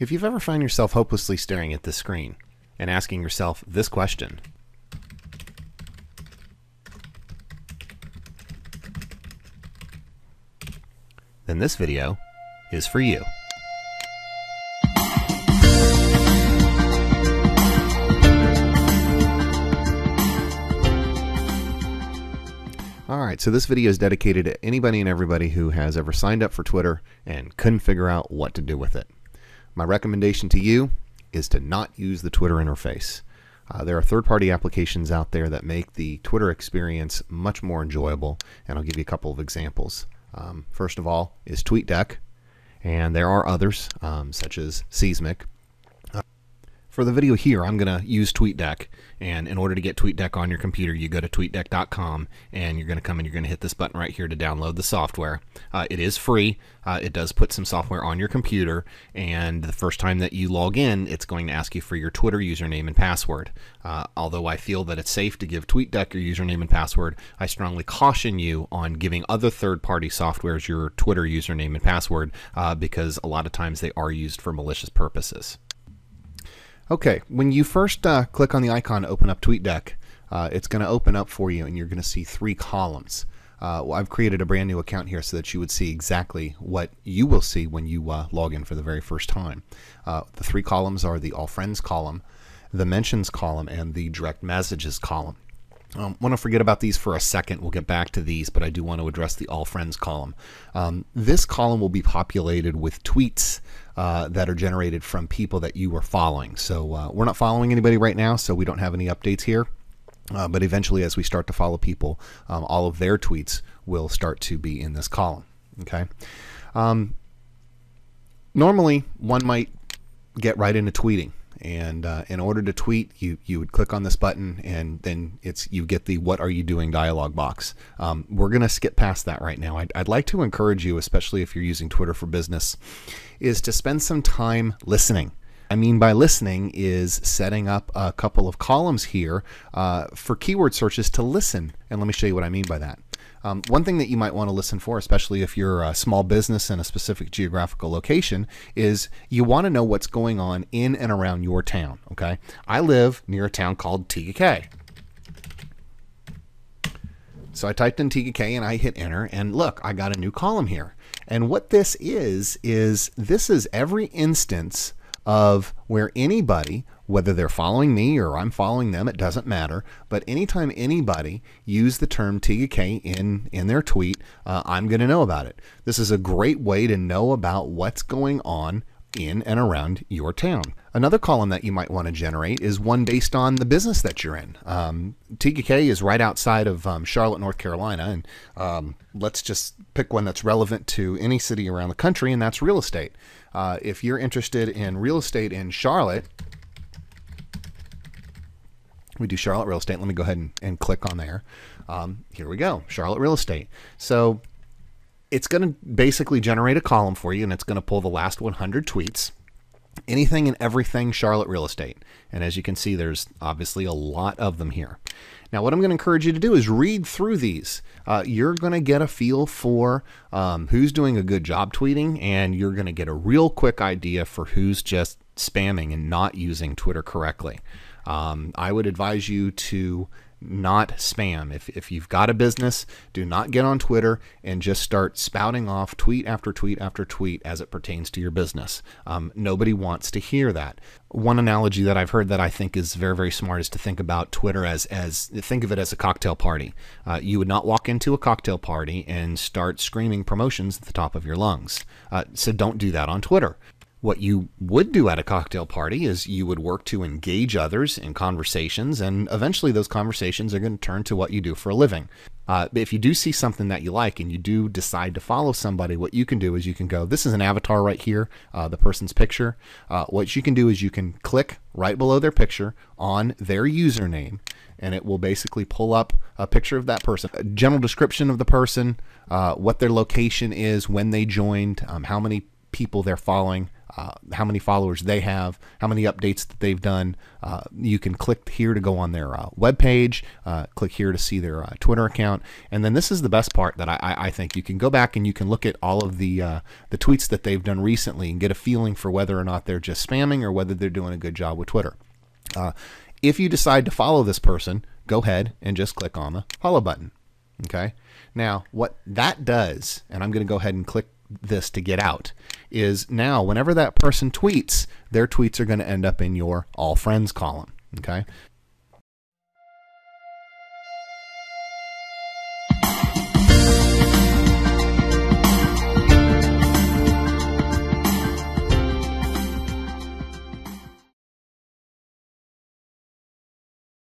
If you've ever found yourself hopelessly staring at this screen and asking yourself this question, then this video is for you. Alright, so this video is dedicated to anybody and everybody who has ever signed up for Twitter and couldn't figure out what to do with it. My recommendation to you is to not use the Twitter interface. There are third-party applications out there that make the Twitter experience much more enjoyable, and I'll give you a couple of examples. First of all is Tweetdeck, and there are others such as Seismic. For the video here, I'm going to use Tweetdeck, and in order to get Tweetdeck on your computer, you go to tweetdeck.com, and you're going to come and you're going to hit this button right here to download the software. It is free. It does put some software on your computer, and the first time that you log in, it's going to ask you for your Twitter username and password. Although I feel that it's safe to give Tweetdeck your username and password, I strongly caution you on giving other third-party softwares your Twitter username and password because a lot of times they are used for malicious purposes. Okay, when you first click on the icon to open up Tweetdeck, it's going to open up for you and you're going to see three columns. I've created a brand new account here so that you would see exactly what you will see when you log in for the very first time. The three columns are the All Friends column, the Mentions column, and the Direct Messages column. I want to forget about these for a second. We'll get back to these, but I do want to address the All Friends column. This column will be populated with tweets that are generated from people that you are following. So we're not following anybody right now, so we don't have any updates here. But eventually, as we start to follow people, all of their tweets will start to be in this column. Okay. Normally, one might get right into tweeting. And in order to tweet, you would click on this button, and then you get the "What are you doing?" dialog box. We're going to skip past that right now. I'd like to encourage you, especially if you're using Twitter for business, is to spend some time listening. I mean by listening is setting up a couple of columns here for keyword searches to listen. And let me show you what I mean by that. One thing that you might want to listen for, especially if you're a small business in a specific geographical location, is you want to know what's going on in and around your town. Okay, I live near a town called TKK. So I typed in TKK and I hit enter, and look, I got a new column here. And what this is this is every instance of where anybody, whether they're following me or I'm following them, it doesn't matter, but anytime anybody use the term TKK in their tweet, I'm going to know about it. This is a great way to know about what's going on in and around your town. Another column that you might want to generate is one based on the business that you're in. TKK is right outside of Charlotte, North Carolina, and let's just pick one that's relevant to any city around the country, and that's real estate. If you're interested in real estate in Charlotte, we do Charlotte real estate. Let me go ahead and click on there. Here we go, Charlotte real estate. So it's going to basically generate a column for you, and it's going to pull the last 100 tweets, anything and everything Charlotte real estate. And as you can see, there's obviously a lot of them here. Now, what I'm going to encourage you to do is read through these. You're going to get a feel for who's doing a good job tweeting, and you're going to get a real quick idea for who's just spamming and not using Twitter correctly. I would advise you to not spam. If you've got a business, do not get on Twitter and just start spouting off tweet after tweet after tweet as it pertains to your business. Nobody wants to hear that. One analogy that I've heard that I think is very, very smart is to think about Twitter as think of it as a cocktail party. You would not walk into a cocktail party and start screaming promotions at the top of your lungs. So don't do that on Twitter. What you would do at a cocktail party is you would work to engage others in conversations, and eventually those conversations are going to turn to what you do for a living. If you do see something that you like and you do decide to follow somebody, what you can do is you can go, this is an avatar right here, the person's picture. What you can do is you can click right below their picture on their username, and it will basically pull up a picture of that person, a general description of the person, what their location is, when they joined, how many people they're following, how many followers they have, how many updates that they've done. You can click here to go on their webpage, click here to see their Twitter account. And then this is the best part that I think. You can go back and you can look at all of the tweets that they've done recently and get a feeling for whether or not they're just spamming or whether they're doing a good job with Twitter. If you decide to follow this person, go ahead and just click on the follow button. Okay. Now, what that does, and I'm going to go ahead and click this to get out, is now whenever that person tweets, their tweets are going to end up in your all friends column. Okay.